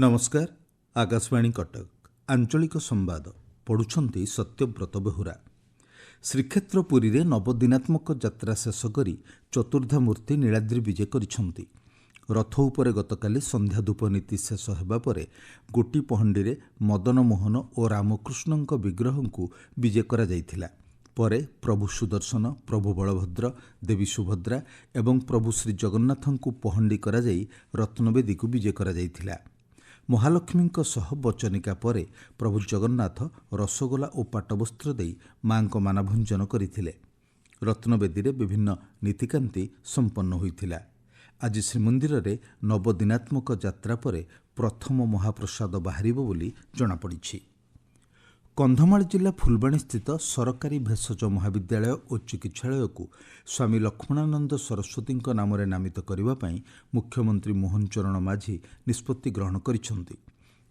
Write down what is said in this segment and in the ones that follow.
नमस्कार। आकाशवाणी कटक आंचलिक संवाद पढ़ुछंती सत्यव्रत बेहुरा। श्रीक्षेत्र पुरी रे नवदिनात्मक यात्रा शेष करी चतुर्धा मूर्ति नीलाद्रि विजे करिछंती। रथ उपरे गतकाली संध्या धूप नीति शेष हेबा परे गोटी पहंडी रे मदन मोहन और रामकृष्णଙ୍କ विग्रहଙ୍କୁ विजे करा जायथिला। परे प्रभु सुदर्शन, प्रभु बलभद्र, देवी सुभद्रा एवं प्रभु श्री जगन्नाथଙ୍କୁ पहंडी करा जाई रत्नवेदी को विजे करा जायथिला। महालक्ष्मीଙ୍କ सह बचनिका परे प्रभु जगन्नाथ रसगोला और पाटवस्त्र दे मां को मानभंजन करथिले। रत्नवेदी रे विभिन्न नीतिकांति संपन्न होइथिला। आज श्रीमंदिर रे नवदिनात्मक यात्रा परे प्रथम महाप्रसाद बाहरिबो बोली जणा पड़िछि। कंधमाल जिला फुलबाणी स्थित सरकारी भेषज महाविद्यालय और चिकित्सालय को स्वामी लक्ष्मणानंद सरस्वती नाम नामित करने मुख्यमंत्री मोहन चरण माझी निष्पत्ति ग्रहण करिसेंति।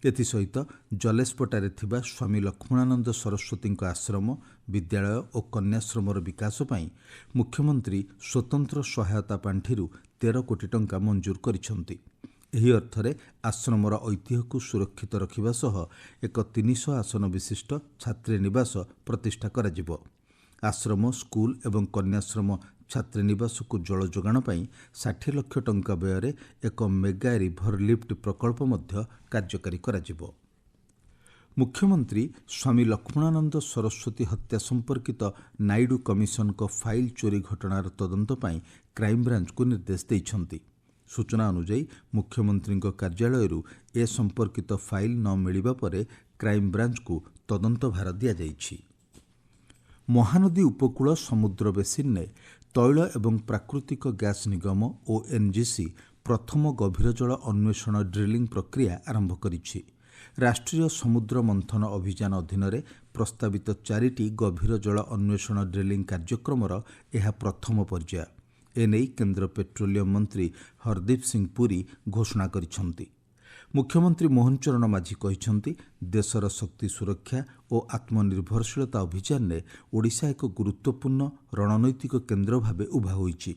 एथिसहित जलेशपटारे थिबा स्वामी लक्ष्मणानंद सरस्वती आश्रम, विद्यालय और कन्याश्रमर विकास पई मुख्यमंत्री स्वतंत्र सहायता पांठिरु 13 कोटी टंका मंजूर करिसेंति। एही अर्थरे आश्रमर ऐतिह्य को सुरक्षित रखिबा सह एक 300 आसन विशिष्ट छात्री निवास प्रतिष्ठा कराजिबो। आश्रम, स्कूल एवं कन्याश्रम छात्री निवास को जल जोगाण पई 60 लाख टंका व्यय एक मेगा रिभर लिफ्ट प्रकल्प मध्य कार्यकारी कराजिबो। मुख्यमंत्री स्वामी लक्ष्मणानंद सरस्वती हत्या संपर्कित नायडू कमिशन को फाइल चोरी घटनार तदंत पई क्राइमब्रांच को निर्देश दैछंती। सूचना अनुसार मुख्यमंत्री कार्यालय ए संपर्कित फाइल न मिलिबा परे क्राइमब्रांच को तदंत भार दिया जाइछि। महानदी उपकूल समुद्र बेसिन ने तैल एवं प्राकृतिक गैस निगम ओएनजीसी प्रथम गभीर जल अन्वेषण ड्रिलिंग प्रक्रिया आरंभ करिछि। राष्ट्रीय समुद्र मंथन अभियान अधीन रे प्रस्तावित 4टी गभीर जल अन्वेषण ड्रिलिंग कार्यक्रमर यह प्रथम पर्याय। एने केंद्र पेट्रोलियम मंत्री हरदीप सिंह पुरी घोषणा करिसेंति। मुख्यमंत्री मोहन चरण माझी कहिसेंति देशर शक्ति सुरक्षा और आत्मनिर्भरशीलता अभियान में ओडिशा एक गुरुत्वपूर्ण रणनैतिक केंद्र भावे उभा होईछि।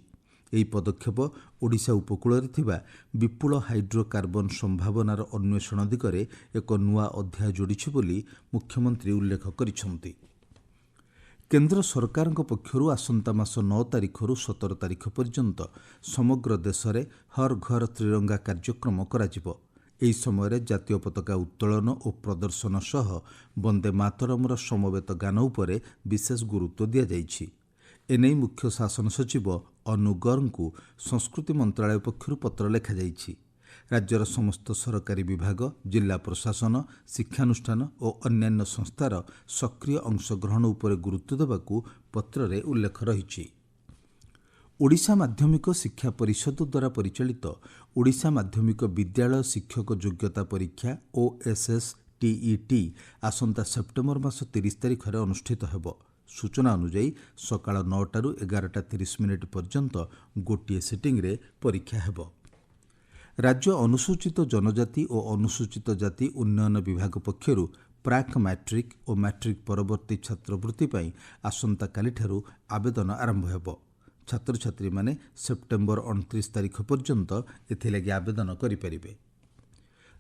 एही पदक्षेप ओडिशा उपकूल थिबा विपुल हाइड्रोकार्बन संभावनार अन्वेषण दिगरे एक नुआ अध्याय जोड़िछि बोली मुख्यमंत्री उल्लेख करिसेंति। केंद्र सरकार पक्षरु आसंता मास 9 तारिखरु 17 तारिख पर्यंत समग्र देश में हर घर त्रिरंगा कार्यक्रम कराजिबो। एही समय जातीय पताका उत्तोलन और प्रदर्शन सह वंदे मातरमर समवेत गान उपरे विशेष गुरुत्व दिया जाइछि। एने मुख्य शासन सचिव अनु गर्ग को संस्कृति मंत्रालय पक्षरु पत्र लेखा जाइछि। राज्यर समस्त सरकारी विभाग, जिला प्रशासन, शिक्षानुष्ठान और अन्यान्य संस्थार सक्रिय अंशग्रहण उपरे गुरुत्व देवाकू पत्र रे उल्लेख रहिछि। ओडिशा माध्यमिक शिक्षा परिषद द्वारा परिचालित ओडिशा माध्यमिक विद्यालय शिक्षक योग्यता परीक्षा OSSTET आसंता सेप्टेम्बर मास 30 तारिख रे अनुष्ठित हेबो। सूचना अनुसार सकाळ 9 टारू 11:30 पर्यंत गोटिए सिटिंग रे परीक्षा हेबो। राज्य अनुसूचित जनजाति और अनुसूचित जाति उन्नयन विभाग पक्षरु प्राक मैट्रिक और मैट्रिक परवर्ती छात्रवृत्ति पई आसंता काली ठारू आवेदन आरंभ हेबो। छात्र छात्री माने सेप्टेम्बर 29 तारिख पर्यंत एथिलागि आवेदन करि परिबे।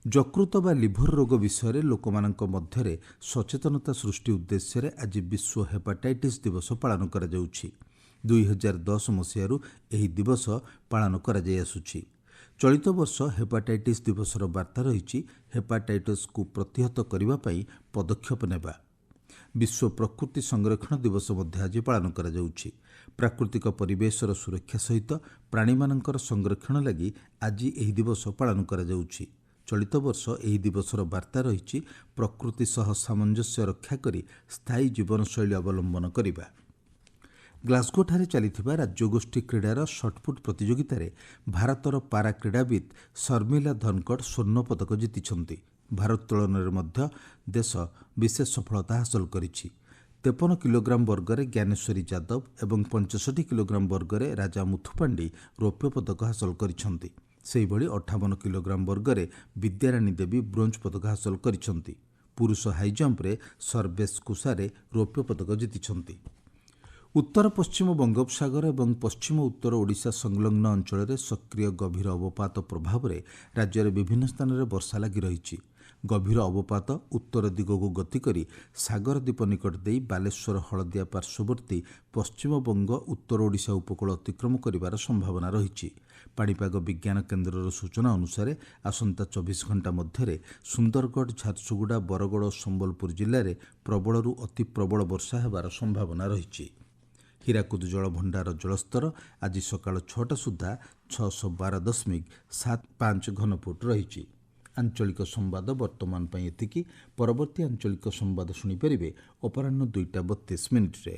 यकृत बा लिभर रोग विषय लोकमानंक मध्यरे सचेतनता सृष्टि उद्देश्य आज विश्व हेपाटाइटिस दिवस पालन करा जाउछि। 2010 मसियारू एही दिवस पालन करा जाय आसुछि। चलित वर्ष हेपाटाइटिस दिवसर वार्ता रही हेपाटाइटिस को प्रतिहत करने पई पदक्षेप नेबा। विश्व प्रकृति संरक्षण दिवस मध्य आज पालन करा जाउछि। प्राकृतिक परिवेशर सुरक्षा सहित प्राणी मानकर संरक्षण लगी आज एही दिवस पालन करा जाउछि। चलित वर्ष एही दिवसर वार्ता रही प्रकृति सह सामंजस्य रक्षा करी स्थायी जीवनशैली अवलंबन करिबा। ग्लासगोठारे चलिथिबा राज्यगोष्ठी क्रीडार शॉटपुट प्रतियोगिता रे भारतर पारा क्रीड़ाविद शर्मिला धनखड़ स्वर्ण पदक जीतिछंती। भारोत्तोलन मध्य देश विशेष सफलता हासिल करिछि। 53 किलोग्राम वर्गरे ज्ञानेश्वरी यादव एवं 65 किलोग्राम वर्गरे राजा मुथुपांडी रौप्य पदक हासिल करिछंती। सेहिभଳି 58 किलोग्राम वर्गरे विद्याराणी देवी ब्रोंज पदक हासिल करिछंती। पुरुष हाई जंप रे सर्वेश कुसारे रौप्य पदक जीतिछंती। ଉତ୍ତର ପଶ୍ଚିମ ବଙ୍ଗୋପସାଗର ଏବଂ ପଶ୍ଚିମ ଉତ୍ତର ଓଡ଼ିଶା ସଂଲଗ୍ନ ଅଞ୍ଚଳରେ ସକ୍ରିୟ ଗଭୀର ଅବପାତ ପ୍ରଭାବରେ ରାଜ୍ୟର ବିଭିନ୍ନ ସ୍ଥାନରେ ବର୍ଷା ଲାଗି ରହିଛି। ଗଭୀର ଅବପାତ ଉତ୍ତର ଦିଗକୁ ଗତି କରି ସାଗର ଦ୍ୱୀପ ନିକଟ ଦେଇ ବାଲେଶ୍ୱର ହଳଦିଆ ପାର୍ଶ୍ୱବର୍ତ୍ତୀ ପଶ୍ଚିମବଙ୍ଗ ଉତ୍ତର ଓଡ଼ିଶା ଉପକୂଳ ଅତିକ୍ରମ କରିବାର ସମ୍ଭାବନା ରହିଛି। ପାଣିପାଗ ବିଜ୍ଞାନ କେନ୍ଦ୍ରର ସୂଚନା ଅନୁସାରେ ଆସନ୍ତା 24 ଘଣ୍ଟା ମଧ୍ୟରେ ସୁନ୍ଦରଗଡ଼, ଝାରସୁଗୁଡ଼ା, ବରଗଡ଼ ଓ ସମ୍ବଲପୁର ଜିଲ୍ଲାରେ ପ୍ରବଳରୁ ଅତି ପ୍ରବଳ ବର୍ଷା ହେବାର ସମ୍ଭାବନା ରହିଛି। ହୀରାକୁଦ ଜଳଭଣ୍ଡାର ଜଳସ୍ତର ଆଜି ସକାଳ 6ଟା ସୁଦ୍ଧା 612.75 ଘନଫୁଟ ରହିଛି। ଆଞ୍ଚଳିକ ସମ୍ବାଦ ବର୍ତ୍ତମାନ ପାଇଁ ଏତିକି। ପରବର୍ତ୍ତୀ ଆଞ୍ଚଳିକ ସମ୍ବାଦ ଶୁଣିପାରିବେ ଅପରାହ୍ନ 2ଟା 32 ମିନିଟ୍ରେ।